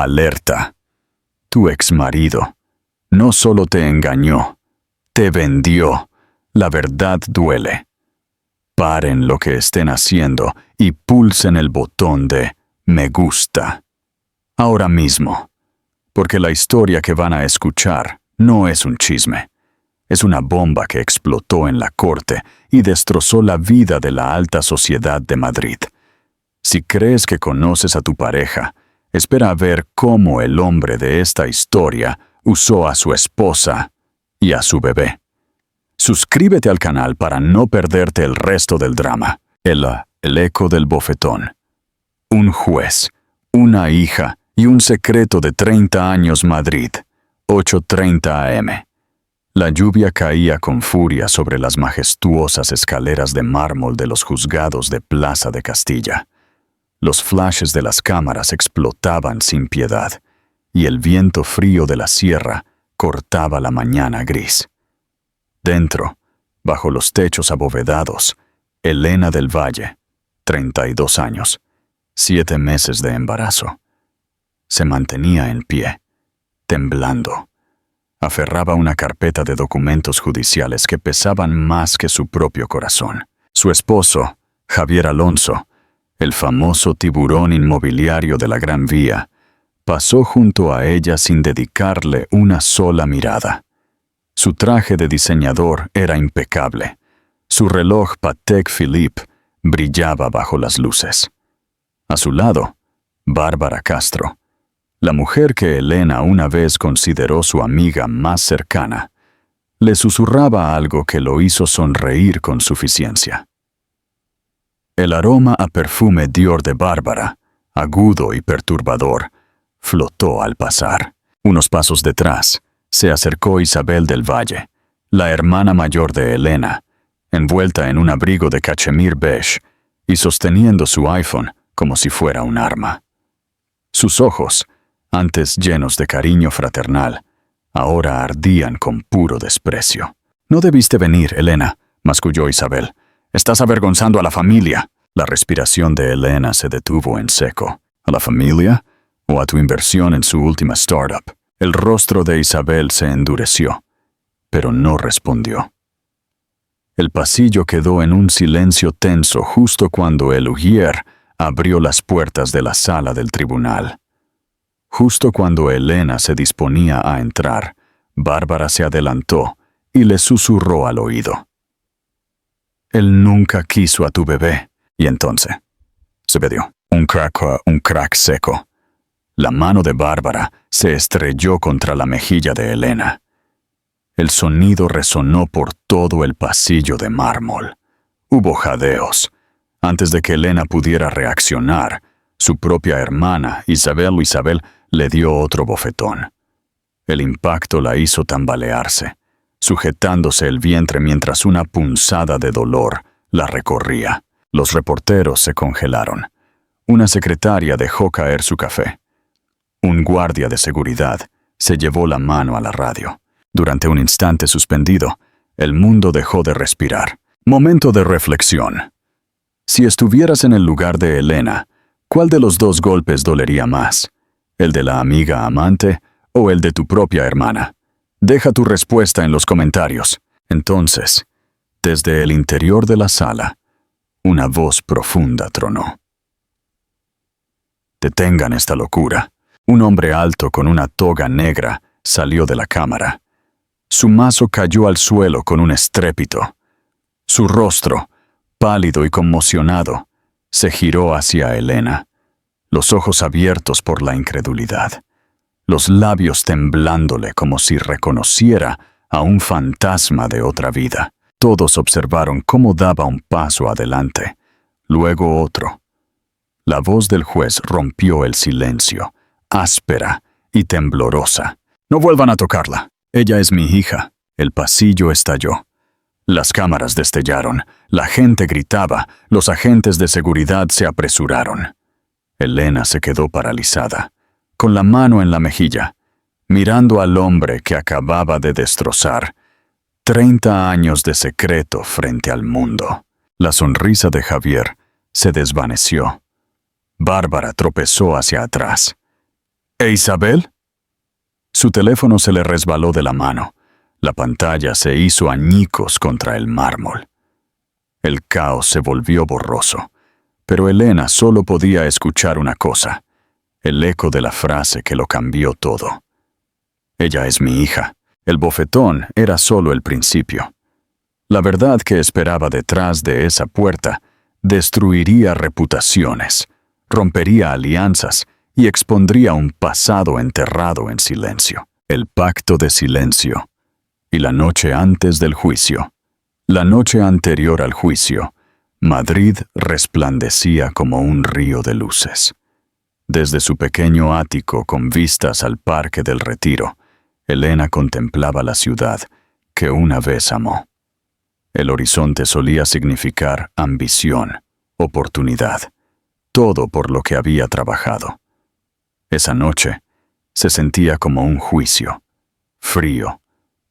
Alerta. Tu exmarido no solo te engañó, te vendió. La verdad duele. Paren lo que estén haciendo y pulsen el botón de me gusta. Ahora mismo. Porque la historia que van a escuchar no es un chisme. Es una bomba que explotó en la corte y destrozó la vida de la alta sociedad de Madrid. Si crees que conoces a tu pareja, espera a ver cómo el hombre de esta historia usó a su esposa y a su bebé. Suscríbete al canal para no perderte el resto del drama. El eco del bofetón. Un juez, una hija y un secreto de 30 años Madrid. 8:30 AM. La lluvia caía con furia sobre las majestuosas escaleras de mármol de los juzgados de Plaza de Castilla. Los flashes de las cámaras explotaban sin piedad, y el viento frío de la sierra cortaba la mañana gris. Dentro, bajo los techos abovedados, Elena del Valle, 32 años, 7 meses de embarazo. Se mantenía en pie, temblando. Aferraba una carpeta de documentos judiciales que pesaban más que su propio corazón. Su esposo, Javier Alonso, el famoso tiburón inmobiliario de la Gran Vía, pasó junto a ella sin dedicarle una sola mirada. Su traje de diseñador era impecable. Su reloj Patek Philippe brillaba bajo las luces. A su lado, Bárbara Castro, la mujer que Elena una vez consideró su amiga más cercana, le susurraba algo que lo hizo sonreír con suficiencia. El aroma a perfume Dior de Bárbara, agudo y perturbador, flotó al pasar. Unos pasos detrás, se acercó Isabel del Valle, la hermana mayor de Elena, envuelta en un abrigo de cachemir beige y sosteniendo su iPhone como si fuera un arma. Sus ojos, antes llenos de cariño fraternal, ahora ardían con puro desprecio. «No debiste venir, Elena», masculló Isabel. «Estás avergonzando a la familia». La respiración de Elena se detuvo en seco. ¿A la familia o a tu inversión en su última startup? El rostro de Isabel se endureció, pero no respondió. El pasillo quedó en un silencio tenso justo cuando el ujier abrió las puertas de la sala del tribunal. Justo cuando Elena se disponía a entrar, Bárbara se adelantó y le susurró al oído. «Él nunca quiso a tu bebé». Y entonces, se dio un crack seco. La mano de Bárbara se estrelló contra la mejilla de Elena. El sonido resonó por todo el pasillo de mármol. Hubo jadeos. Antes de que Elena pudiera reaccionar, su propia hermana, Isabel le dio otro bofetón. El impacto la hizo tambalearse, sujetándose el vientre mientras una punzada de dolor la recorría. Los reporteros se congelaron. Una secretaria dejó caer su café. Un guardia de seguridad se llevó la mano a la radio. Durante un instante suspendido, el mundo dejó de respirar. Momento de reflexión. Si estuvieras en el lugar de Elena, ¿cuál de los dos golpes dolería más? ¿El de la amiga amante o el de tu propia hermana? Deja tu respuesta en los comentarios. Entonces, desde el interior de la sala, una voz profunda tronó. «Detengan esta locura». Un hombre alto con una toga negra salió de la cámara. Su mazo cayó al suelo con un estrépito. Su rostro, pálido y conmocionado, se giró hacia Elena, los ojos abiertos por la incredulidad, los labios temblándole como si reconociera a un fantasma de otra vida. Todos observaron cómo daba un paso adelante, luego otro. La voz del juez rompió el silencio, áspera y temblorosa. «No vuelvan a tocarla. Ella es mi hija». El pasillo estalló. Las cámaras destellaron, la gente gritaba, los agentes de seguridad se apresuraron. Elena se quedó paralizada, con la mano en la mejilla, mirando al hombre que acababa de destrozar 30 años de secreto frente al mundo. La sonrisa de Javier se desvaneció. Bárbara tropezó hacia atrás. ¿E Isabel? Su teléfono se le resbaló de la mano. La pantalla se hizo añicos contra el mármol. El caos se volvió borroso, pero Elena solo podía escuchar una cosa, el eco de la frase que lo cambió todo. Ella es mi hija. El bofetón era solo el principio. La verdad que esperaba detrás de esa puerta destruiría reputaciones, rompería alianzas y expondría un pasado enterrado en silencio. El pacto de silencio. Y la noche antes del juicio, la noche anterior al juicio, Madrid resplandecía como un río de luces. Desde su pequeño ático con vistas al Parque del Retiro, Elena contemplaba la ciudad que una vez amó. El horizonte solía significar ambición, oportunidad, todo por lo que había trabajado. Esa noche se sentía como un juicio, frío,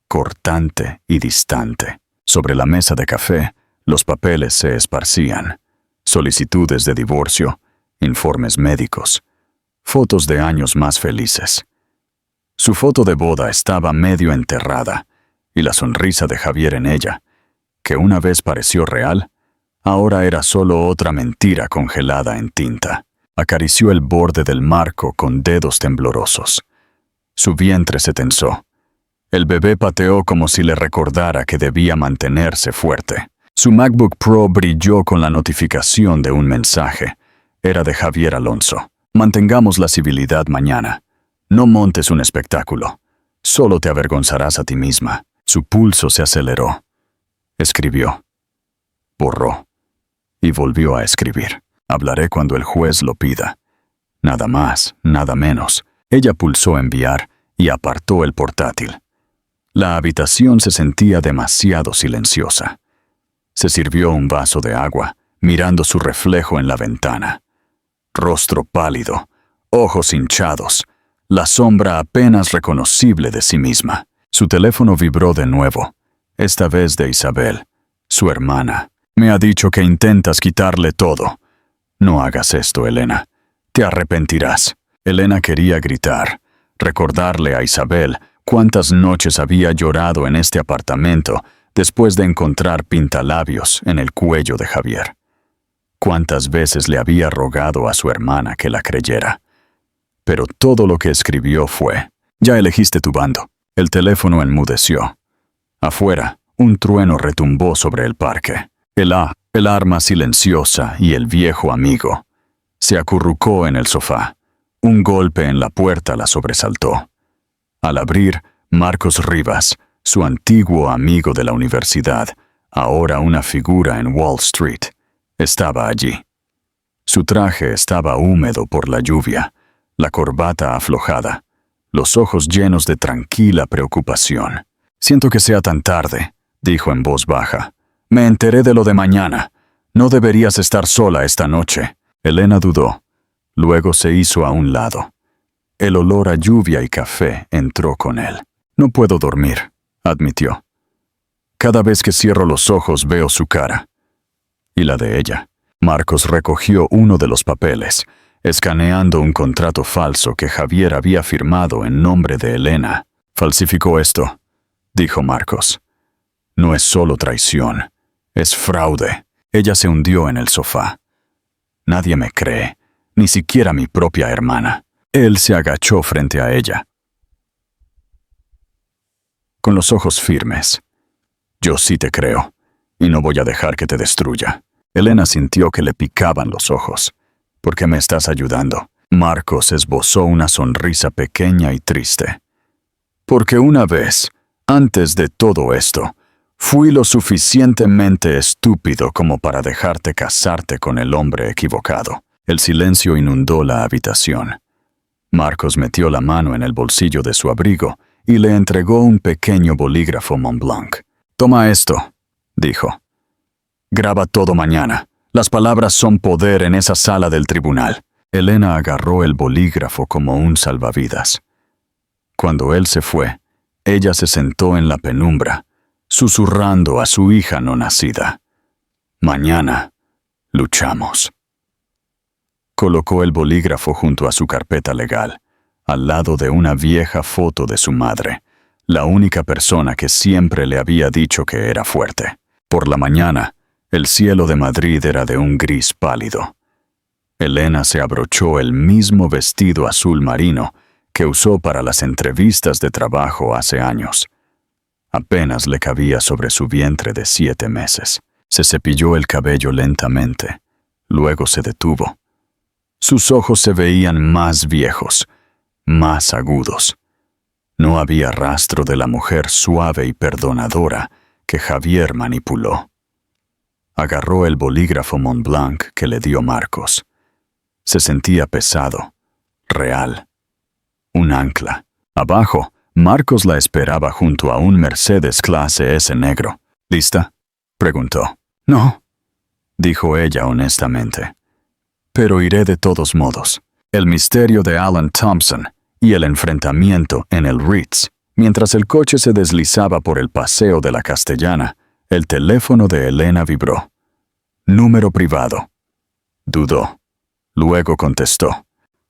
cortante y distante. Sobre la mesa de café, los papeles se esparcían. Solicitudes de divorcio, informes médicos, fotos de años más felices. Su foto de boda estaba medio enterrada, y la sonrisa de Javier en ella, que una vez pareció real, ahora era solo otra mentira congelada en tinta. Acarició el borde del marco con dedos temblorosos. Su vientre se tensó. El bebé pateó como si le recordara que debía mantenerse fuerte. Su MacBook Pro brilló con la notificación de un mensaje. Era de Javier Alonso. Mantengamos la civilidad mañana. No montes un espectáculo. Solo te avergonzarás a ti misma. Su pulso se aceleró. Escribió. Borró. Y volvió a escribir. Hablaré cuando el juez lo pida. Nada más, nada menos. Ella pulsó enviar y apartó el portátil. La habitación se sentía demasiado silenciosa. Se sirvió un vaso de agua, mirando su reflejo en la ventana. Rostro pálido, ojos hinchados, la sombra apenas reconocible de sí misma. Su teléfono vibró de nuevo, esta vez de Isabel, su hermana. Me ha dicho que intentas quitarle todo. No hagas esto, Elena. Te arrepentirás. Elena quería gritar, recordarle a Isabel cuántas noches había llorado en este apartamento después de encontrar pintalabios en el cuello de Javier. Cuántas veces le había rogado a su hermana que la creyera. Pero todo lo que escribió fue: ya elegiste tu bando. El teléfono enmudeció. Afuera, un trueno retumbó sobre el parque. El arma silenciosa y el viejo amigo. Se acurrucó en el sofá. Un golpe en la puerta la sobresaltó. Al abrir, Marcos Rivas, su antiguo amigo de la universidad, ahora una figura en Wall Street, estaba allí. Su traje estaba húmedo por la lluvia, la corbata aflojada, los ojos llenos de tranquila preocupación. Siento que sea tan tarde, dijo en voz baja. Me enteré de lo de mañana. No deberías estar sola esta noche. Elena dudó. Luego se hizo a un lado. El olor a lluvia y café entró con él. No puedo dormir, admitió. Cada vez que cierro los ojos veo su cara. Y la de ella. Marcos recogió uno de los papeles, escaneando un contrato falso que Javier había firmado en nombre de Elena. Falsificó esto, dijo Marcos. No es solo traición, es fraude. Ella se hundió en el sofá. Nadie me cree, ni siquiera mi propia hermana. Él se agachó frente a ella, con los ojos firmes. Yo sí te creo, y no voy a dejar que te destruya. Elena sintió que le picaban los ojos. ¿Por qué me estás ayudando? Marcos esbozó una sonrisa pequeña y triste. Porque una vez, antes de todo esto, fui lo suficientemente estúpido como para dejarte casarte con el hombre equivocado. El silencio inundó la habitación. Marcos metió la mano en el bolsillo de su abrigo y le entregó un pequeño bolígrafo Montblanc. Toma esto, dijo. Graba todo mañana. Las palabras son poder en esa sala del tribunal. Elena agarró el bolígrafo como un salvavidas. Cuando él se fue, ella se sentó en la penumbra, susurrando a su hija no nacida. Mañana luchamos. Colocó el bolígrafo junto a su carpeta legal, al lado de una vieja foto de su madre, la única persona que siempre le había dicho que era fuerte. Por la mañana, el cielo de Madrid era de un gris pálido. Elena se abrochó el mismo vestido azul marino que usó para las entrevistas de trabajo hace años. Apenas le cabía sobre su vientre de 7 meses. Se cepilló el cabello lentamente. Luego se detuvo. Sus ojos se veían más viejos, más agudos. No había rastro de la mujer suave y perdonadora que Javier manipuló. Agarró el bolígrafo Montblanc que le dio Marcos. Se sentía pesado, real. Un ancla. Abajo, Marcos la esperaba junto a un Mercedes clase S negro. ¿Lista?, preguntó. No, dijo ella honestamente. Pero iré de todos modos. El misterio de Alan Thompson y el enfrentamiento en el Ritz. Mientras el coche se deslizaba por el paseo de la Castellana, el teléfono de Elena vibró. Número privado. Dudó. Luego contestó.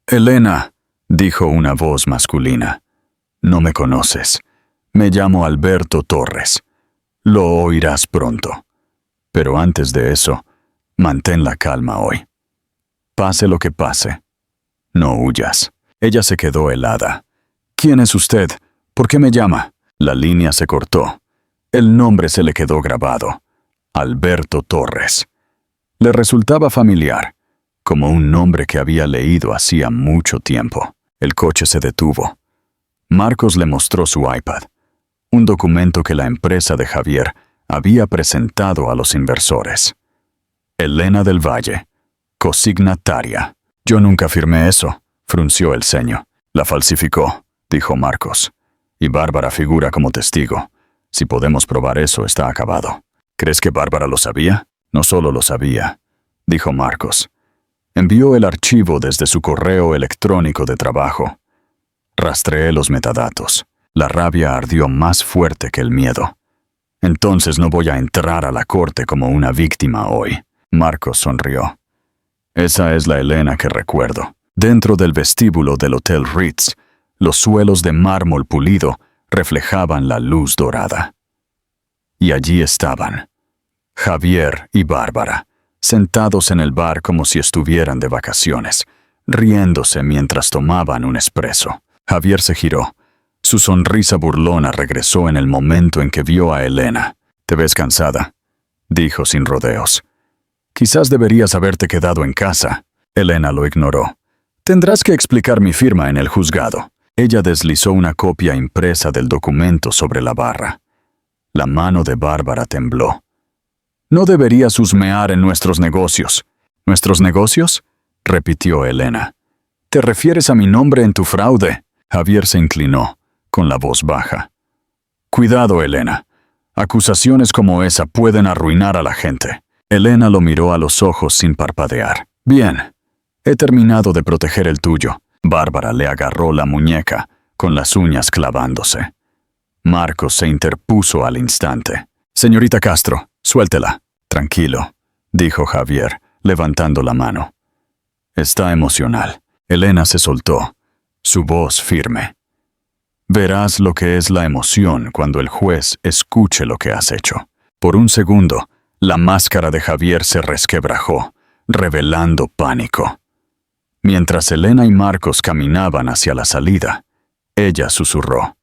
Elena, dijo una voz masculina. No me conoces. Me llamo Alberto Torres. Lo oirás pronto. Pero antes de eso, mantén la calma hoy. Pase lo que pase. No huyas. Ella se quedó helada. ¿Quién es usted? ¿Por qué me llama? La línea se cortó. El nombre se le quedó grabado. Alberto Torres. Le resultaba familiar, como un nombre que había leído hacía mucho tiempo. El coche se detuvo. Marcos le mostró su iPad, un documento que la empresa de Javier había presentado a los inversores. Elena del Valle, consignataria. Yo nunca firmé eso, frunció el ceño. La falsificó, dijo Marcos. Y Bárbara figura como testigo. Si podemos probar eso, está acabado. ¿Crees que Bárbara lo sabía? No solo lo sabía, dijo Marcos. Envió el archivo desde su correo electrónico de trabajo. Rastreé los metadatos. La rabia ardió más fuerte que el miedo. Entonces no voy a entrar a la corte como una víctima hoy. Marcos sonrió. Esa es la Elena que recuerdo. Dentro del vestíbulo del Hotel Ritz, los suelos de mármol pulido reflejaban la luz dorada. Y allí estaban, Javier y Bárbara, sentados en el bar como si estuvieran de vacaciones, riéndose mientras tomaban un espresso. Javier se giró. Su sonrisa burlona regresó en el momento en que vio a Elena. «Te ves cansada», dijo sin rodeos. «Quizás deberías haberte quedado en casa». Elena lo ignoró. «Tendrás que explicar mi firma en el juzgado». Ella deslizó una copia impresa del documento sobre la barra. La mano de Bárbara tembló. «No deberías husmear en nuestros negocios». «¿Nuestros negocios?», repitió Elena. «¿Te refieres a mi nombre en tu fraude?». Javier se inclinó, con la voz baja. «Cuidado, Elena. Acusaciones como esa pueden arruinar a la gente». Elena lo miró a los ojos sin parpadear. «Bien, he terminado de proteger el tuyo». Bárbara le agarró la muñeca, con las uñas clavándose. Marcos se interpuso al instante. «Señorita Castro, suéltela». «Tranquilo», dijo Javier, levantando la mano. «Está emocional». Elena se soltó, su voz firme. «Verás lo que es la emoción cuando el juez escuche lo que has hecho». Por un segundo, la máscara de Javier se resquebrajó, revelando pánico. Mientras Elena y Marcos caminaban hacia la salida, ella susurró.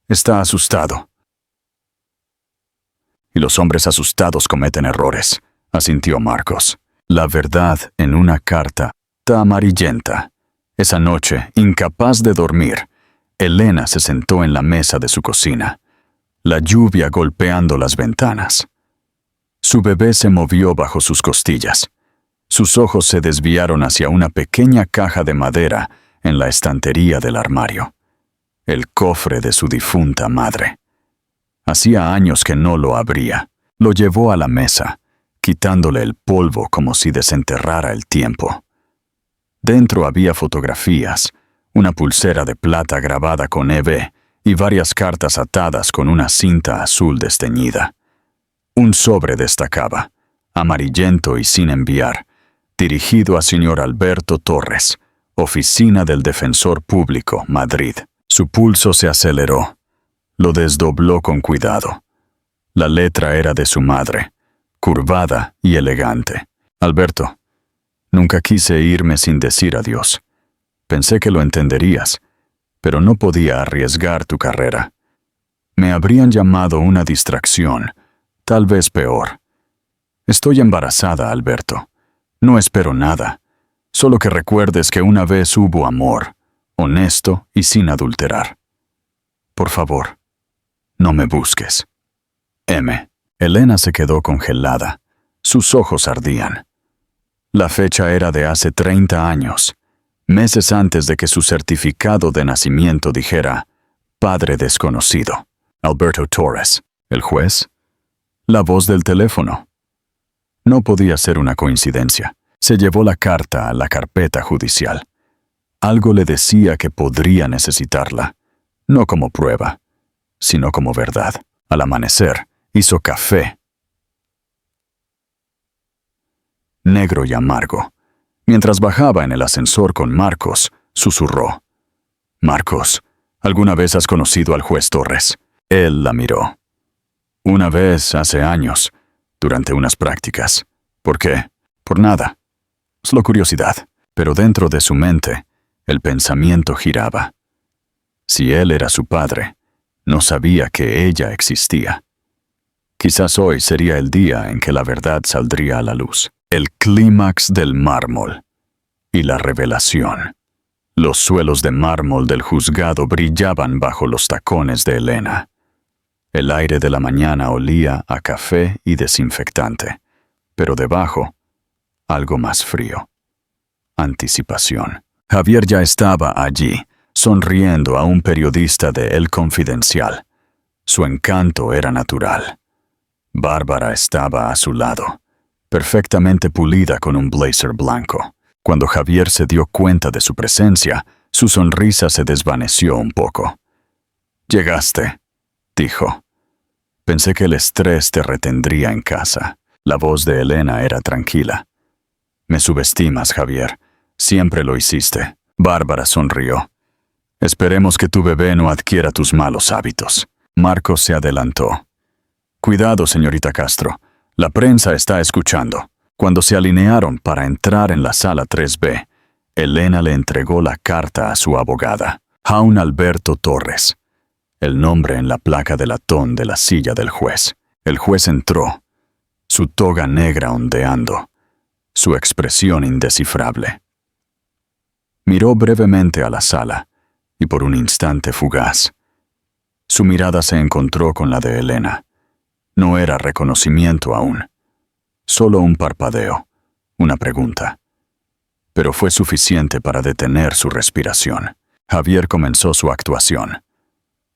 «Está asustado». «Y los hombres asustados cometen errores», asintió Marcos. «La verdad en una carta está amarillenta». Esa noche, incapaz de dormir, Elena se sentó en la mesa de su cocina, la lluvia golpeando las ventanas. Su bebé se movió bajo sus costillas. Sus ojos se desviaron hacia una pequeña caja de madera en la estantería del armario. El cofre de su difunta madre. Hacía años que no lo abría. Lo llevó a la mesa, quitándole el polvo como si desenterrara el tiempo. Dentro había fotografías, una pulsera de plata grabada con EB y varias cartas atadas con una cinta azul desteñida. Un sobre destacaba, amarillento y sin enviar, dirigido a señor Alberto Torres, Oficina del Defensor Público, Madrid. Su pulso se aceleró. Lo desdobló con cuidado. La letra era de su madre, curvada y elegante. Alberto, nunca quise irme sin decir adiós. Pensé que lo entenderías, pero no podía arriesgar tu carrera. Me habrían llamado una distracción, tal vez peor. Estoy embarazada, Alberto. No espero nada, solo que recuerdes que una vez hubo amor, honesto y sin adulterar. Por favor, no me busques. M. Elena se quedó congelada. Sus ojos ardían. La fecha era de hace 30 años, meses antes de que su certificado de nacimiento dijera padre desconocido. Alberto Torres. ¿El juez? La voz del teléfono. No podía ser una coincidencia. Se llevó la carta a la carpeta judicial. Algo le decía que podría necesitarla, no como prueba, sino como verdad. Al amanecer, hizo café. Negro y amargo. Mientras bajaba en el ascensor con Marcos, susurró. Marcos, ¿alguna vez has conocido al juez Torres? Él la miró. Una vez, hace años, durante unas prácticas. ¿Por qué? Por nada. Solo curiosidad. Pero dentro de su mente, el pensamiento giraba. Si él era su padre, no sabía que ella existía. Quizás hoy sería el día en que la verdad saldría a la luz. El clímax del mármol y la revelación. Los suelos de mármol del juzgado brillaban bajo los tacones de Elena. El aire de la mañana olía a café y desinfectante, pero debajo, algo más frío. Anticipación. Javier ya estaba allí, sonriendo a un periodista de El Confidencial. Su encanto era natural. Bárbara estaba a su lado, perfectamente pulida con un blazer blanco. Cuando Javier se dio cuenta de su presencia, su sonrisa se desvaneció un poco. «Llegaste», dijo. «Pensé que el estrés te retendría en casa». La voz de Elena era tranquila. «Me subestimas, Javier. Siempre lo hiciste». Bárbara sonrió. «Esperemos que tu bebé no adquiera tus malos hábitos». Marcos se adelantó. «Cuidado, señorita Castro. La prensa está escuchando». Cuando se alinearon para entrar en la sala 3B, Elena le entregó la carta a su abogada, Jaun Alberto Torres, el nombre en la placa de latón de la silla del juez. El juez entró, su toga negra ondeando, su expresión indescifrable. Miró brevemente a la sala y por un instante fugaz. Su mirada se encontró con la de Elena. No era reconocimiento aún. Solo un parpadeo, una pregunta. Pero fue suficiente para detener su respiración. Javier comenzó su actuación.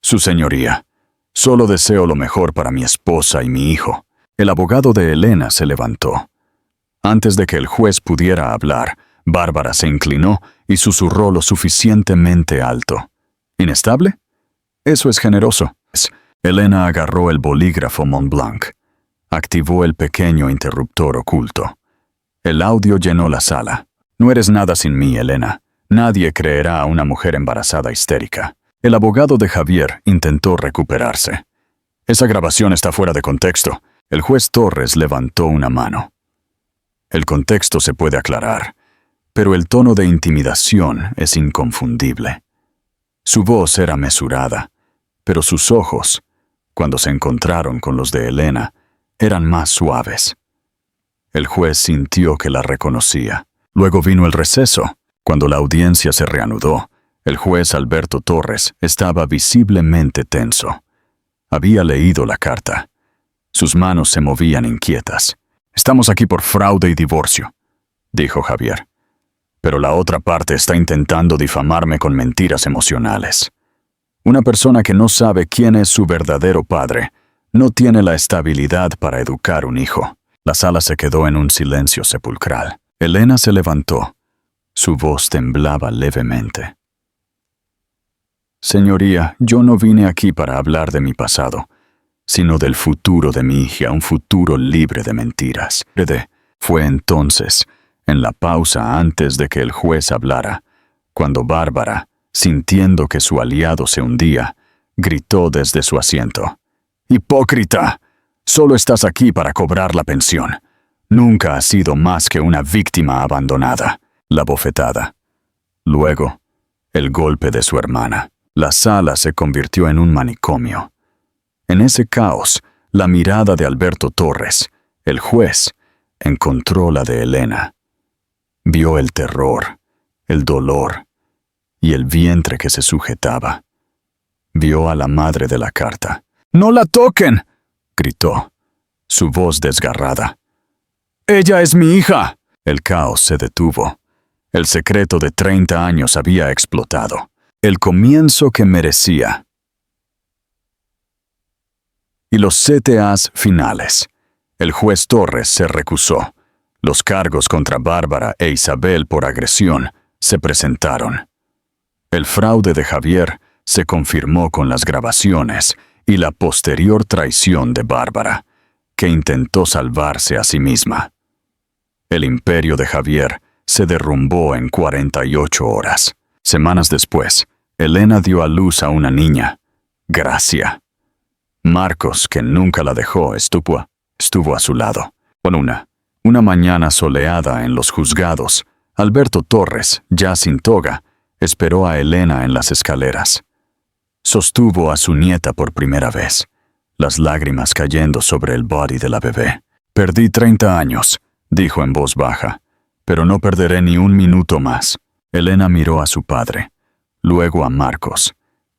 «Su señoría, solo deseo lo mejor para mi esposa y mi hijo». El abogado de Elena se levantó. Antes de que el juez pudiera hablar, Bárbara se inclinó y susurró lo suficientemente alto. «¿Inestable? Eso es generoso». Elena agarró el bolígrafo Montblanc. Activó el pequeño interruptor oculto. El audio llenó la sala. «No eres nada sin mí, Elena. Nadie creerá a una mujer embarazada histérica». El abogado de Javier intentó recuperarse. «Esa grabación está fuera de contexto». El juez Torres levantó una mano. «El contexto se puede aclarar, pero el tono de intimidación es inconfundible». Su voz era mesurada, pero sus ojos, cuando se encontraron con los de Elena, eran más suaves. El juez sintió que la reconocía. Luego vino el receso. Cuando la audiencia se reanudó, el juez Alberto Torres estaba visiblemente tenso. Había leído la carta. Sus manos se movían inquietas. «Estamos aquí por fraude y divorcio», dijo Javier. «Pero la otra parte está intentando difamarme con mentiras emocionales. Una persona que no sabe quién es su verdadero padre no tiene la estabilidad para educar un hijo». La sala se quedó en un silencio sepulcral. Elena se levantó. Su voz temblaba levemente. «Señoría, yo no vine aquí para hablar de mi pasado, sino del futuro de mi hija, un futuro libre de mentiras». Fue entonces, en la pausa antes de que el juez hablara, cuando Bárbara, sintiendo que su aliado se hundía, gritó desde su asiento: «¡Hipócrita! Solo estás aquí para cobrar la pensión. Nunca has sido más que una víctima abandonada». La bofetada. Luego, el golpe de su hermana. La sala se convirtió en un manicomio. En ese caos, la mirada de Alberto Torres, el juez, encontró la de Elena. Vio el terror, el dolor y el vientre que se sujetaba. Vio a la madre de la carta. «¡No la toquen!», gritó, su voz desgarrada. «¡Ella es mi hija!». El caos se detuvo. El secreto de 30 años había explotado. El comienzo que merecía. Y los CTAs finales. El juez Torres se recusó. Los cargos contra Bárbara e Isabel por agresión se presentaron. El fraude de Javier se confirmó con las grabaciones y la posterior traición de Bárbara, que intentó salvarse a sí misma. El imperio de Javier se derrumbó en 48 horas. Semanas después, Elena dio a luz a una niña, Gracia. Marcos, que nunca la dejó, estuvo a su lado. Con una mañana soleada en los juzgados, Alberto Torres, ya sin toga, esperó a Elena en las escaleras. Sostuvo a su nieta por primera vez, las lágrimas cayendo sobre el body de la bebé. «Perdí 30 años», dijo en voz baja, «pero no perderé ni un minuto más». Elena miró a su padre, luego a Marcos,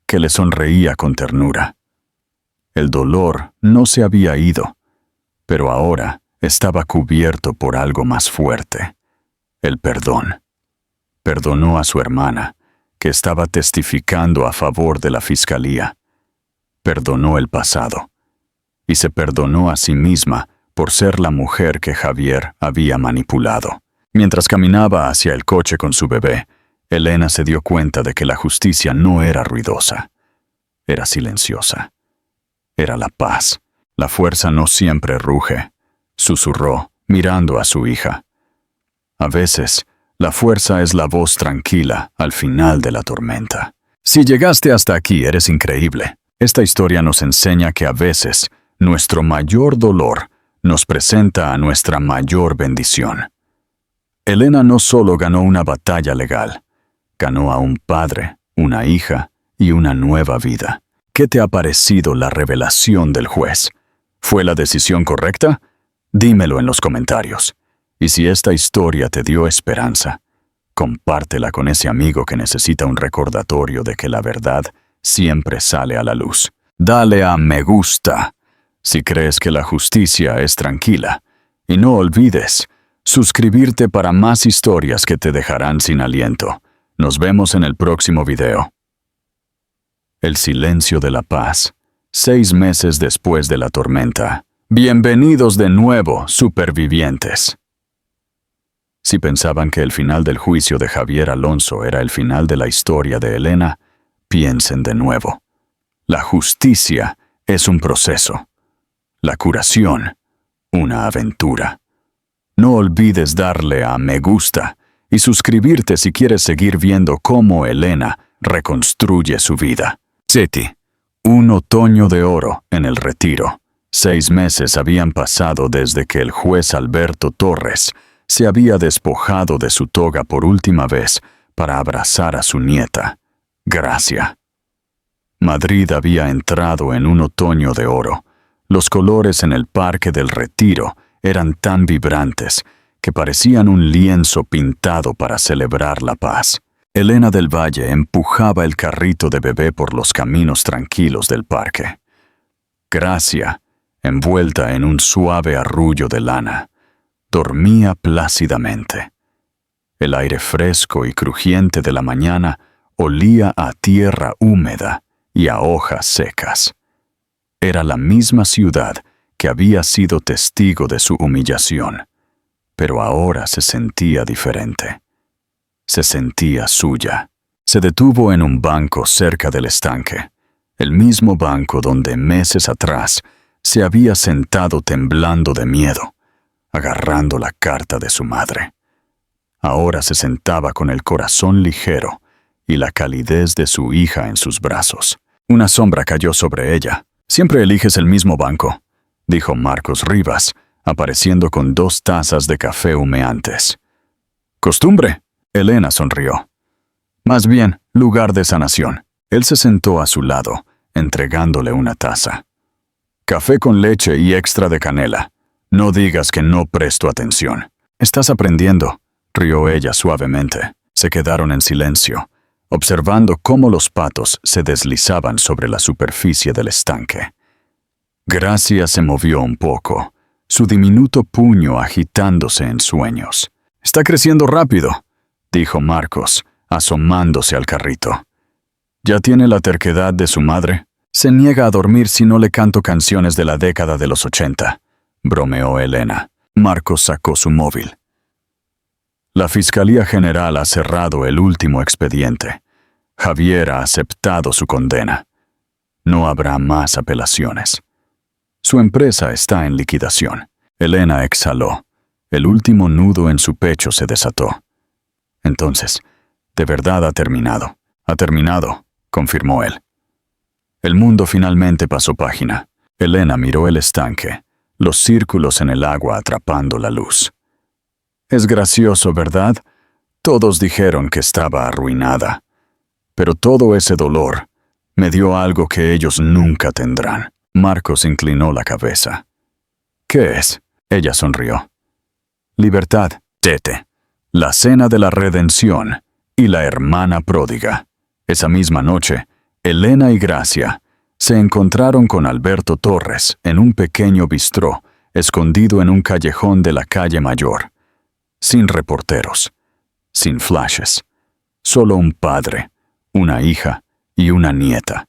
que le sonreía con ternura. El dolor no se había ido, pero ahora estaba cubierto por algo más fuerte: el perdón. Perdonó a su hermana, que estaba testificando a favor de la fiscalía. Perdonó el pasado, y se perdonó a sí misma por ser la mujer que Javier había manipulado. Mientras caminaba hacia el coche con su bebé, Elena se dio cuenta de que la justicia no era ruidosa, era silenciosa. Era la paz. La fuerza no siempre ruge, susurró, mirando a su hija. A veces, la fuerza es la voz tranquila al final de la tormenta. Si llegaste hasta aquí, eres increíble. Esta historia nos enseña que a veces nuestro mayor dolor nos presenta a nuestra mayor bendición. Elena no solo ganó una batalla legal, ganó a un padre, una hija y una nueva vida. ¿Qué te ha parecido la revelación del juez? ¿Fue la decisión correcta? Dímelo en los comentarios. Y si esta historia te dio esperanza, compártela con ese amigo que necesita un recordatorio de que la verdad siempre sale a la luz. Dale a me gusta si crees que la justicia es tranquila. Y no olvides suscribirte para más historias que te dejarán sin aliento. Nos vemos en el próximo video. El silencio de la paz, 6 meses después de la tormenta. Bienvenidos de nuevo, supervivientes. Si pensaban que el final del juicio de Javier Alonso era el final de la historia de Elena, piensen de nuevo. La justicia es un proceso. La curación, una aventura. No olvides darle a me gusta y suscribirte si quieres seguir viendo cómo Elena reconstruye su vida. Seti, un otoño de oro en el retiro. 6 meses habían pasado desde que el juez Alberto Torres se había despojado de su toga por última vez para abrazar a su nieta, Gracia. Madrid había entrado en un otoño de oro. Los colores en el Parque del Retiro eran tan vibrantes que parecían un lienzo pintado para celebrar la paz. Elena del Valle empujaba el carrito de bebé por los caminos tranquilos del parque. Gracia, envuelta en un suave arrullo de lana, dormía plácidamente. El aire fresco y crujiente de la mañana olía a tierra húmeda y a hojas secas. Era la misma ciudad que había sido testigo de su humillación, pero ahora se sentía diferente. Se sentía suya. Se detuvo en un banco cerca del estanque, el mismo banco donde meses atrás se había sentado temblando de miedo, agarrando la carta de su madre. Ahora se sentaba con el corazón ligero y la calidez de su hija en sus brazos. Una sombra cayó sobre ella. «Siempre eliges el mismo banco», dijo Marcos Rivas, apareciendo con 2 tazas de café humeantes. «¿Costumbre?», Elena sonrió. «Más bien, lugar de sanación». Él se sentó a su lado, entregándole una taza. «Café con leche y extra de canela. No digas que no presto atención». «Estás aprendiendo», rió ella suavemente. Se quedaron en silencio, observando cómo los patos se deslizaban sobre la superficie del estanque. Gracia se movió un poco, su diminuto puño agitándose en sueños. «Está creciendo rápido», dijo Marcos, asomándose al carrito. «¿Ya tiene la terquedad de su madre? Se niega a dormir si no le canto canciones de la década de los 80», bromeó Elena. Marcos sacó su móvil. «La Fiscalía General ha cerrado el último expediente. Javier ha aceptado su condena. No habrá más apelaciones. Su empresa está en liquidación». Elena exhaló. El último nudo en su pecho se desató. «Entonces, de verdad ha terminado». «Ha terminado», confirmó él. El mundo finalmente pasó página. Elena miró el estanque, los círculos en el agua atrapando la luz. «Es gracioso, ¿verdad? Todos dijeron que estaba arruinada. Pero todo ese dolor me dio algo que ellos nunca tendrán». Marcos inclinó la cabeza. «¿Qué es?». Ella sonrió. «Libertad, Tete, la cena de la redención y la hermana pródiga». Esa misma noche, Elena y Gracia se encontraron con Alberto Torres en un pequeño bistró escondido en un callejón de la calle Mayor. Sin reporteros, sin flashes, solo un padre, una hija y una nieta,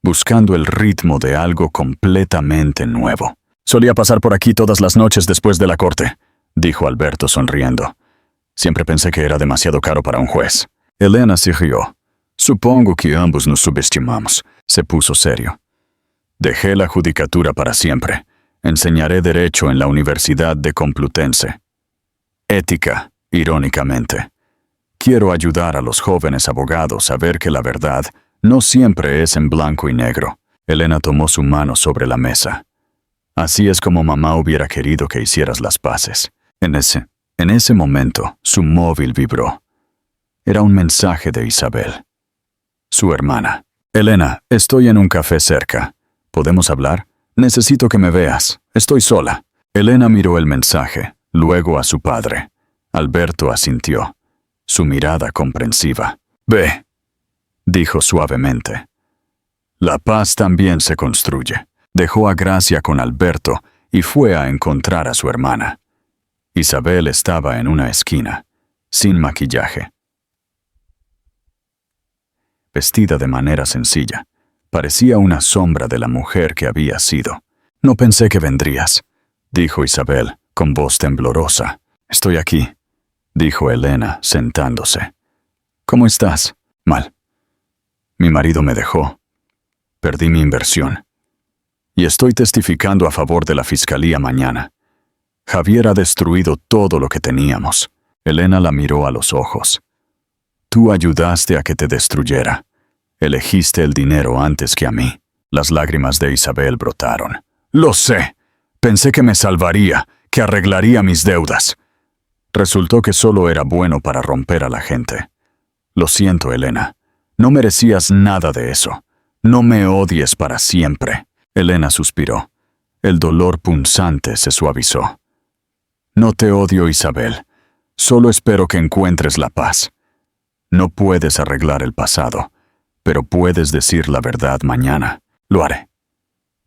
buscando el ritmo de algo completamente nuevo. «Solía pasar por aquí todas las noches después de la corte», dijo Alberto sonriendo. «Siempre pensé que era demasiado caro para un juez». Elena se rió. «Supongo que ambos nos subestimamos». Se puso serio. «Dejé la judicatura para siempre. Enseñaré derecho en la Universidad de Complutense. Ética, irónicamente. Quiero ayudar a los jóvenes abogados a ver que la verdad no siempre es en blanco y negro». Elena tomó su mano sobre la mesa. «Así es como mamá hubiera querido que hicieras las paces». En ese momento, su móvil vibró. Era un mensaje de Isabel, su hermana. «Elena, estoy en un café cerca. ¿Podemos hablar? Necesito que me veas. Estoy sola». Elena miró el mensaje, luego a su padre. Alberto asintió, su mirada comprensiva. «Ve», dijo suavemente. «La paz también se construye». Dejó a Gracia con Alberto y fue a encontrar a su hermana. Isabel estaba en una esquina, sin maquillaje. Vestida de manera sencilla, parecía una sombra de la mujer que había sido. «No pensé que vendrías», dijo Isabel, con voz temblorosa. «Estoy aquí», dijo Elena, sentándose. «¿Cómo estás?» «Mal. Mi marido me dejó. Perdí mi inversión. Y estoy testificando a favor de la fiscalía mañana. Javier ha destruido todo lo que teníamos». Elena la miró a los ojos. «Tú ayudaste a que te destruyera. Elegiste el dinero antes que a mí». Las lágrimas de Isabel brotaron. «Lo sé. Pensé que me salvaría, que arreglaría mis deudas. Resultó que solo era bueno para romper a la gente. Lo siento, Elena. No merecías nada de eso. No me odies para siempre». Elena suspiró. El dolor punzante se suavizó. «No te odio, Isabel. Solo espero que encuentres la paz. No puedes arreglar el pasado, pero puedes decir la verdad mañana». «Lo haré»,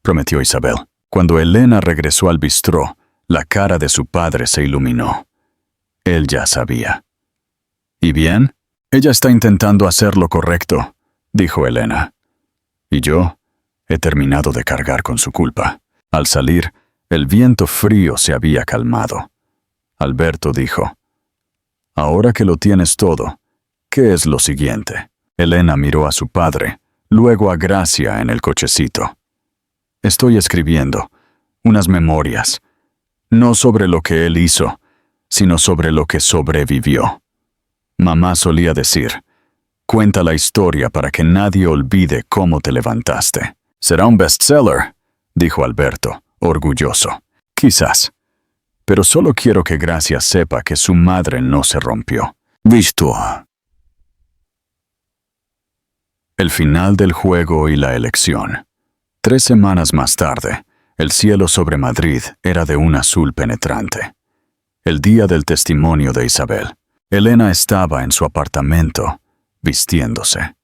prometió Isabel. Cuando Elena regresó al bistró, la cara de su padre se iluminó. Él ya sabía. «¿Y bien?» «Ella está intentando hacer lo correcto», dijo Elena. «Y yo he terminado de cargar con su culpa». Al salir, el viento frío se había calmado. Alberto dijo: «Ahora que lo tienes todo, ¿qué es lo siguiente?». Elena miró a su padre, luego a Gracia en el cochecito. «Estoy escribiendo unas memorias, no sobre lo que él hizo, sino sobre lo que sobrevivió. Mamá solía decir, Cuenta la historia para que nadie olvide cómo te levantaste. Será un bestseller, dijo Alberto, orgulloso. Quizás. Pero solo quiero que Gracia sepa que su madre no se rompió. Visto. El final del juego y la elección. 3 semanas más tarde, el cielo sobre Madrid era de un azul penetrante. El día del testimonio de Isabel. Elena estaba en su apartamento, vistiéndose.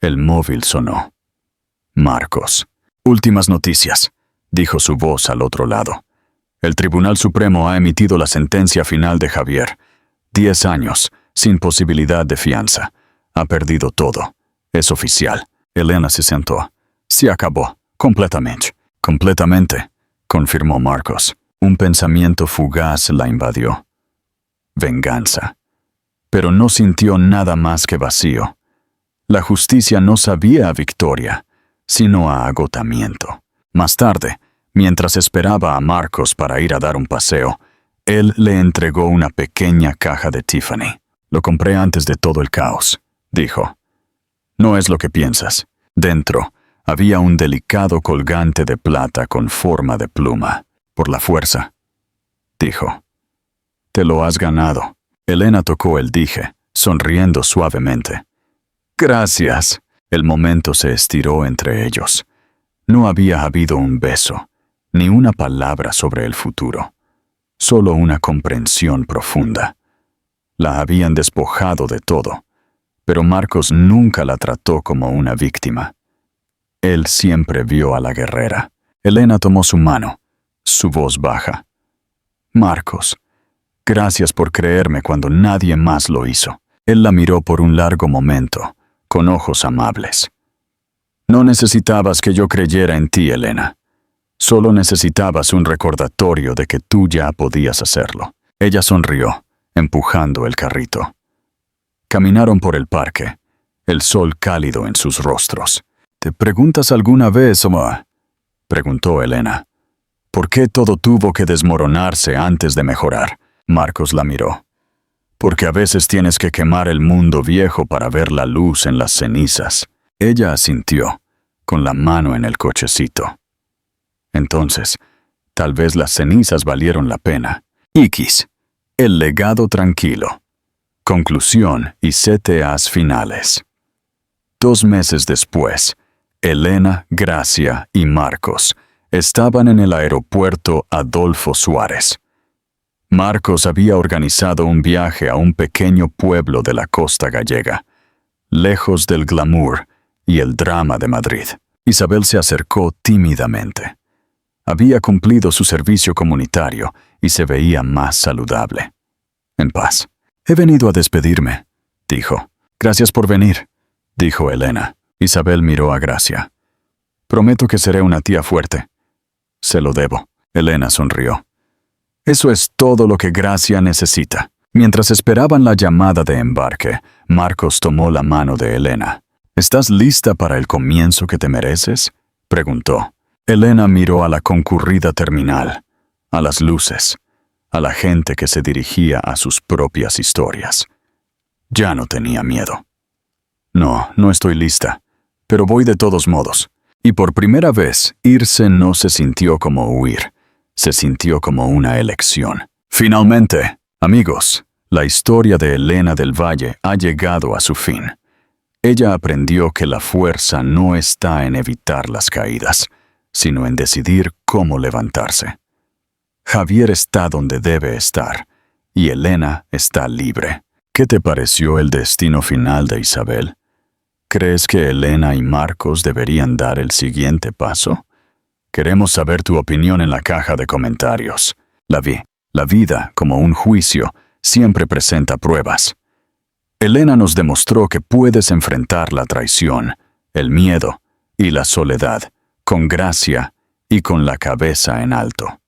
El móvil sonó. Marcos. Últimas noticias, dijo su voz al otro lado. El Tribunal Supremo ha emitido la sentencia final de Javier. 10 años, sin posibilidad de fianza. Ha perdido todo. Es oficial. Elena se sentó. Se acabó. Completamente. Completamente, confirmó Marcos. Un pensamiento fugaz la invadió. Venganza. Pero no sintió nada más que vacío. La justicia no sabía a victoria, sino a agotamiento. Más tarde, mientras esperaba a Marcos para ir a dar un paseo, él le entregó una pequeña caja de Tiffany. Lo compré antes de todo el caos, dijo. No es lo que piensas. Dentro había un delicado colgante de plata con forma de pluma. Por la fuerza, dijo. Te lo has ganado. Elena tocó el dije, sonriendo suavemente. Gracias. El momento se estiró entre ellos. No había habido un beso, ni una palabra sobre el futuro. Solo una comprensión profunda. La habían despojado de todo, pero Marcos nunca la trató como una víctima. Él siempre vio a la guerrera. Elena tomó su mano, su voz baja. Marcos, gracias por creerme cuando nadie más lo hizo. Él la miró por un largo momento, con ojos amables. No necesitabas que yo creyera en ti, Elena. Solo necesitabas un recordatorio de que tú ya podías hacerlo. Ella sonrió, empujando el carrito. Caminaron por el parque, el sol cálido en sus rostros. ¿Te preguntas alguna vez, Omar? Preguntó Elena. ¿Por qué todo tuvo que desmoronarse antes de mejorar? Marcos la miró. Porque a veces tienes que quemar el mundo viejo para ver la luz en las cenizas. Ella asintió, con la mano en el cochecito. Entonces, tal vez las cenizas valieron la pena. Iquis, el legado tranquilo. Conclusión y CTAs finales. 2 meses después, Elena, Gracia y Marcos estaban en el aeropuerto Adolfo Suárez. Marcos había organizado un viaje a un pequeño pueblo de la costa gallega, lejos del glamour y el drama de Madrid. Isabel se acercó tímidamente. Había cumplido su servicio comunitario y se veía más saludable. En paz. He venido a despedirme, dijo. Gracias por venir, dijo Elena. Isabel miró a Gracia. Prometo que seré una tía fuerte. Se lo debo. Elena sonrió. Eso es todo lo que Gracia necesita. Mientras esperaban la llamada de embarque, Marcos tomó la mano de Elena. ¿Estás lista para el comienzo que te mereces? Preguntó. Elena miró a la concurrida terminal, a las luces, a la gente que se dirigía a sus propias historias. Ya no tenía miedo. No, no estoy lista, pero voy de todos modos. Y por primera vez, irse no se sintió como huir, se sintió como una elección. Finalmente, amigos, la historia de Elena del Valle ha llegado a su fin. Ella aprendió que la fuerza no está en evitar las caídas, sino en decidir cómo levantarse. Javier está donde debe estar, y Elena está libre. ¿Qué te pareció el destino final de Isabel? ¿Crees que Elena y Marcos deberían dar el siguiente paso? Queremos saber tu opinión en la caja de comentarios. La vida, como un juicio, siempre presenta pruebas. Elena nos demostró que puedes enfrentar la traición, el miedo y la soledad con gracia y con la cabeza en alto.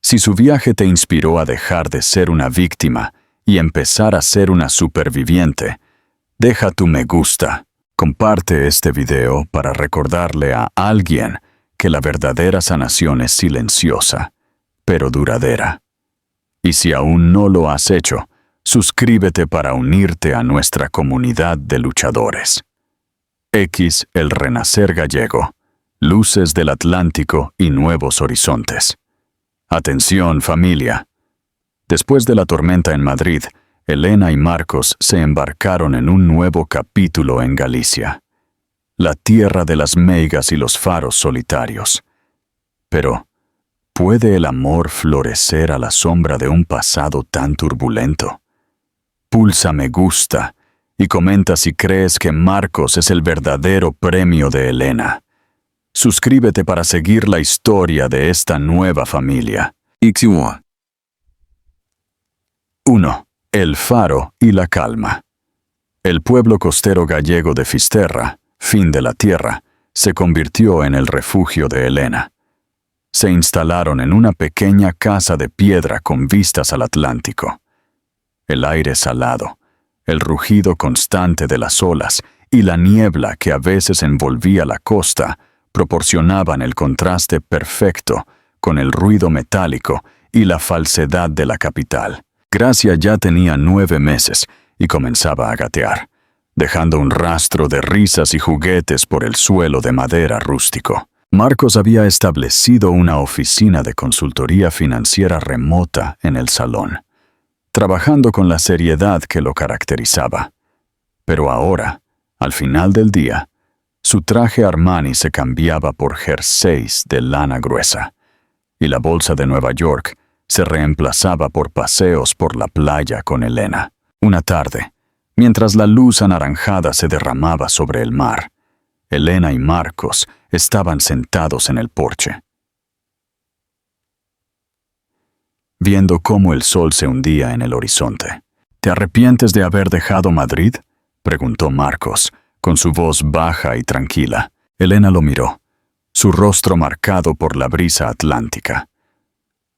Si su viaje te inspiró a dejar de ser una víctima y empezar a ser una superviviente, deja tu me gusta. Comparte este video para recordarle a alguien que la verdadera sanación es silenciosa, pero duradera. Y si aún no lo has hecho, suscríbete para unirte a nuestra comunidad de luchadores. X, el renacer gallego, luces del Atlántico y nuevos horizontes. Atención, familia. Después de la tormenta en Madrid, Elena y Marcos se embarcaron en un nuevo capítulo en Galicia, la tierra de las meigas y los faros solitarios. Pero, ¿puede el amor florecer a la sombra de un pasado tan turbulento? Pulsa me gusta y comenta si crees que Marcos es el verdadero premio de Elena. Suscríbete para seguir la historia de esta nueva familia. 1. El faro y la calma. El pueblo costero gallego de Fisterra, fin de la tierra, se convirtió en el refugio de Elena. Se instalaron en una pequeña casa de piedra con vistas al Atlántico. El aire salado, el rugido constante de las olas y la niebla que a veces envolvía la costa proporcionaban el contraste perfecto con el ruido metálico y la falsedad de la capital. Gracia ya tenía 9 meses y comenzaba a gatear, dejando un rastro de risas y juguetes por el suelo de madera rústico. Marcos había establecido una oficina de consultoría financiera remota en el salón, trabajando con la seriedad que lo caracterizaba. Pero ahora, al final del día, su traje Armani se cambiaba por jerseys de lana gruesa, y la bolsa de Nueva York se reemplazaba por paseos por la playa con Elena. Una tarde, mientras la luz anaranjada se derramaba sobre el mar, Elena y Marcos estaban sentados en el porche, viendo cómo el sol se hundía en el horizonte. ¿Te arrepientes de haber dejado Madrid?, preguntó Marcos, con su voz baja y tranquila. Elena lo miró, su rostro marcado por la brisa atlántica.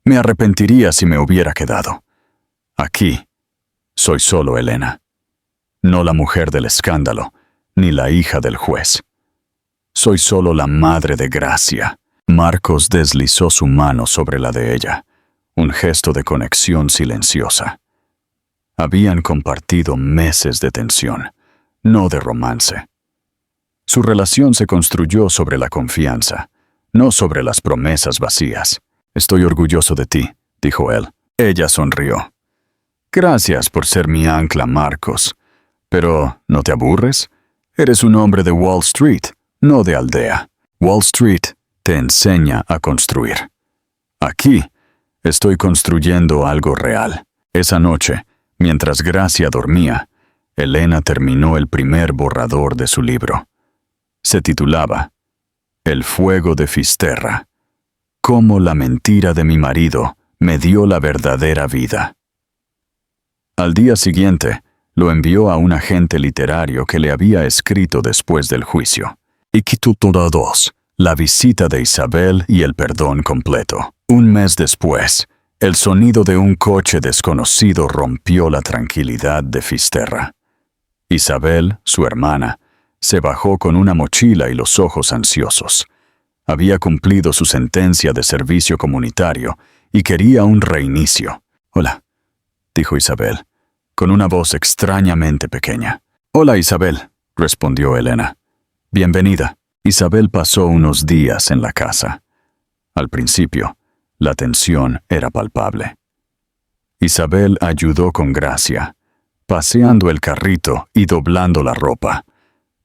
Me arrepentiría si me hubiera quedado. Aquí, soy solo Elena. No la mujer del escándalo, ni la hija del juez. Soy solo la madre de Gracia. Marcos deslizó su mano sobre la de ella, un gesto de conexión silenciosa. Habían compartido meses de tensión, no de romance. Su relación se construyó sobre la confianza, no sobre las promesas vacías. Estoy orgulloso de ti, dijo él. Ella sonrió. Gracias por ser mi ancla, Marcos. Pero, ¿no te aburres? Eres un hombre de Wall Street, no de aldea. Wall Street te enseña a construir. Aquí, estoy construyendo algo real. Esa noche, mientras Gracia dormía, Elena terminó el primer borrador de su libro. Se titulaba El fuego de Fisterra. Cómo la mentira de mi marido me dio la verdadera vida. Al día siguiente, lo envió a un agente literario que le había escrito después del juicio. Capítulo 2. La visita de Isabel y el perdón completo. Un mes después, el sonido de un coche desconocido rompió la tranquilidad de Fisterra. Isabel, su hermana, se bajó con una mochila y los ojos ansiosos. Había cumplido su sentencia de servicio comunitario y quería un reinicio. Hola, dijo Isabel, con una voz extrañamente pequeña. Hola, Isabel, respondió Elena. Bienvenida. Isabel pasó unos días en la casa. Al principio, la tensión era palpable. Isabel ayudó con Gracia, paseando el carrito y doblando la ropa,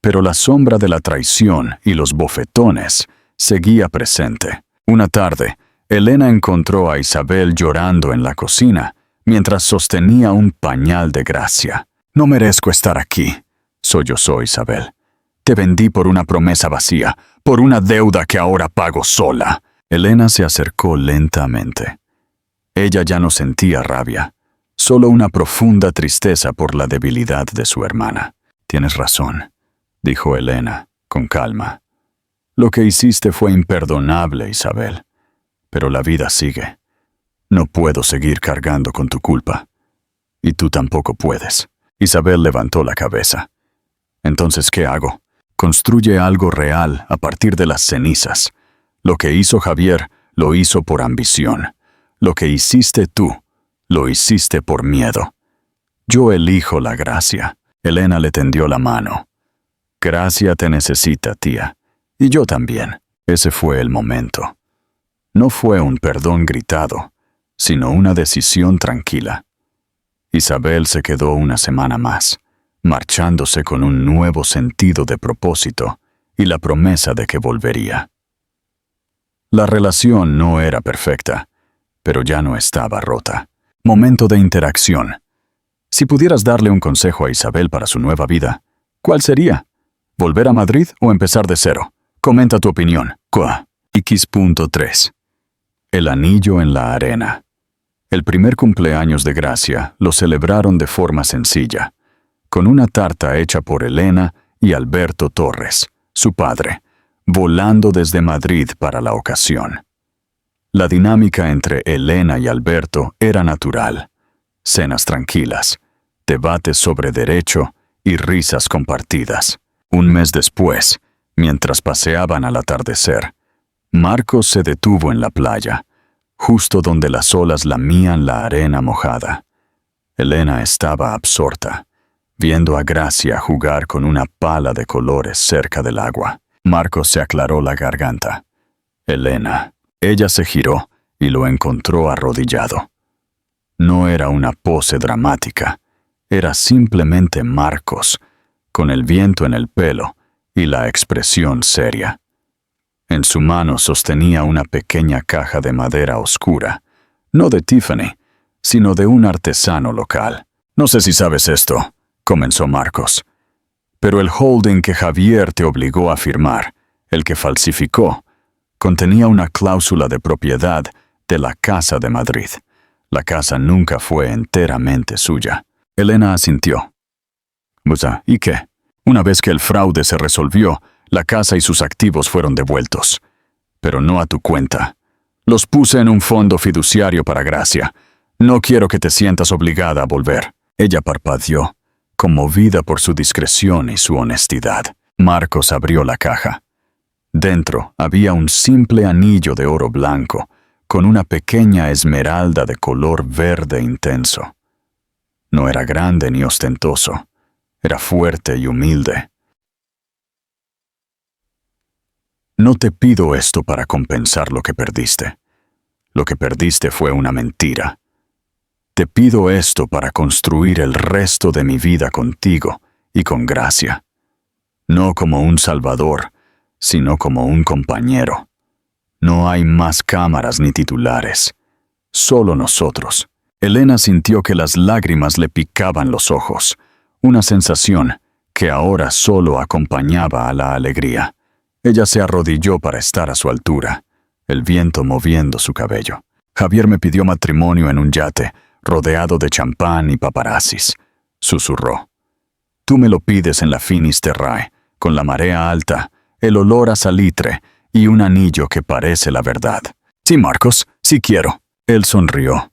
pero la sombra de la traición y los bofetones seguía presente. Una tarde, Elena encontró a Isabel llorando en la cocina mientras sostenía un pañal de Gracia. No merezco estar aquí, sollozó Isabel. Te vendí por una promesa vacía, por una deuda que ahora pago sola. Elena se acercó lentamente. Ella ya no sentía rabia, solo una profunda tristeza por la debilidad de su hermana. Tienes razón, dijo Elena, con calma. Lo que hiciste fue imperdonable, Isabel. Pero la vida sigue. No puedo seguir cargando con tu culpa. Y tú tampoco puedes. Isabel levantó la cabeza. Entonces, ¿qué hago? Construye algo real a partir de las cenizas. Lo que hizo Javier, lo hizo por ambición. Lo que hiciste tú, lo hiciste por miedo. Yo elijo la gracia. Elena le tendió la mano. Gracia te necesita, tía. Y yo también. Ese fue el momento. No fue un perdón gritado, sino una decisión tranquila. Isabel se quedó una semana más, marchándose con un nuevo sentido de propósito y la promesa de que volvería. La relación no era perfecta, pero ya no estaba rota. Momento de interacción. Si pudieras darle un consejo a Isabel para su nueva vida, ¿cuál sería? ¿Volver a Madrid o empezar de cero? Comenta tu opinión. X.3. El anillo en la arena. El primer cumpleaños de Gracia lo celebraron de forma sencilla, con una tarta hecha por Elena y Alberto Torres, su padre, volando desde Madrid para la ocasión. La dinámica entre Elena y Alberto era natural. Cenas tranquilas, debates sobre derecho y risas compartidas. Un mes después, mientras paseaban al atardecer, Marcos se detuvo en la playa, justo donde las olas lamían la arena mojada. Elena estaba absorta, viendo a Gracia jugar con una pala de colores cerca del agua. Marcos se aclaró la garganta. Elena. Ella se giró y lo encontró arrodillado. No era una pose dramática, era simplemente Marcos, con el viento en el pelo y la expresión seria. En su mano sostenía una pequeña caja de madera oscura, no de Tiffany, sino de un artesano local. No sé si sabes esto, comenzó Marcos, pero el holding que Javier te obligó a firmar, el que falsificó, contenía una cláusula de propiedad de la Casa de Madrid. La casa nunca fue enteramente suya. Elena asintió. ¿Y qué? Una vez que el fraude se resolvió, la casa y sus activos fueron devueltos. Pero no a tu cuenta. Los puse en un fondo fiduciario para Gracia. No quiero que te sientas obligada a volver. Ella parpadeó, conmovida por su discreción y su honestidad. Marcos abrió la caja. Dentro había un simple anillo de oro blanco, con una pequeña esmeralda de color verde intenso. No era grande ni ostentoso, era fuerte y humilde. No te pido esto para compensar lo que perdiste. Lo que perdiste fue una mentira. Te pido esto para construir el resto de mi vida contigo y con Gracia. No como un salvador, sino como un compañero. No hay más cámaras ni titulares. Solo nosotros. Elena sintió que las lágrimas le picaban los ojos, una sensación que ahora solo acompañaba a la alegría. Ella se arrodilló para estar a su altura, el viento moviendo su cabello. Javier me pidió matrimonio en un yate, rodeado de champán y paparazzis. Susurró. Tú me lo pides en la Finis Terrae, con la marea alta, el olor a salitre y un anillo que parece la verdad. Sí, Marcos, sí quiero. Él sonrió,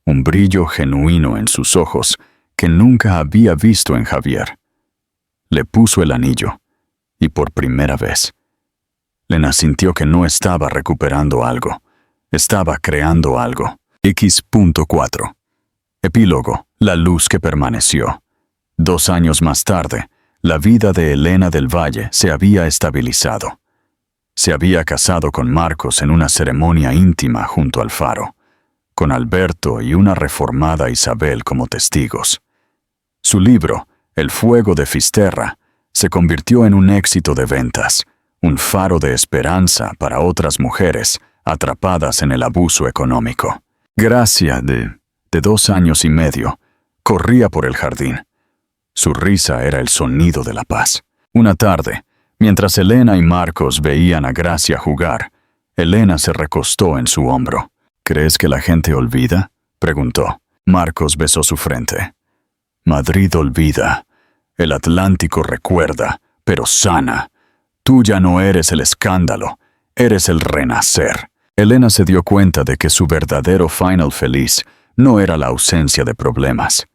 un brillo genuino en sus ojos que nunca había visto en Javier. Le puso el anillo, y por primera vez, Elena sintió que no estaba recuperando algo, estaba creando algo. X.4. Epílogo. La luz que permaneció. 2 años más tarde, la vida de Elena del Valle se había estabilizado. Se había casado con Marcos en una ceremonia íntima junto al faro, con Alberto y una reformada Isabel como testigos. Su libro, El fuego de Fisterra, se convirtió en un éxito de ventas, un faro de esperanza para otras mujeres atrapadas en el abuso económico. Gracia, de 2 años y medio, corría por el jardín. Su risa era el sonido de la paz. Una tarde, mientras Elena y Marcos veían a Gracia jugar, Elena se recostó en su hombro. ¿Crees que la gente olvida?, preguntó. Marcos besó su frente. Madrid olvida. El Atlántico recuerda, pero sana. Tú ya no eres el escándalo, eres el renacer. Elena se dio cuenta de que su verdadero final feliz no era la ausencia de problemas,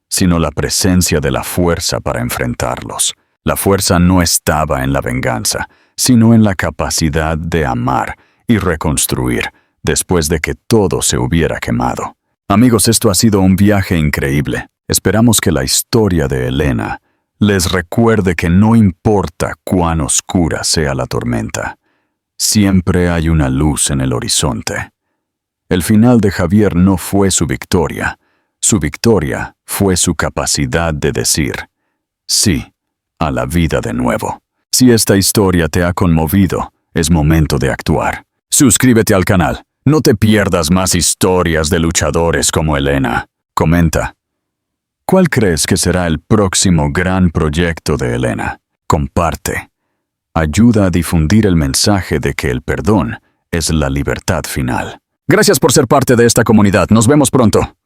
sino la presencia de la fuerza para enfrentarlos. La fuerza no estaba en la venganza, sino en la capacidad de amar y reconstruir después de que todo se hubiera quemado. Amigos, esto ha sido un viaje increíble. Esperamos que la historia de Elena les recuerde que no importa cuán oscura sea la tormenta, siempre hay una luz en el horizonte. El final de Javier no fue su victoria fue su capacidad de decir sí a la vida de nuevo. Si esta historia te ha conmovido, es momento de actuar. Suscríbete al canal. No te pierdas más historias de luchadores como Elena. Comenta. ¿Cuál crees que será el próximo gran proyecto de Elena? Comparte. Ayuda a difundir el mensaje de que el perdón es la libertad final. Gracias por ser parte de esta comunidad. Nos vemos pronto.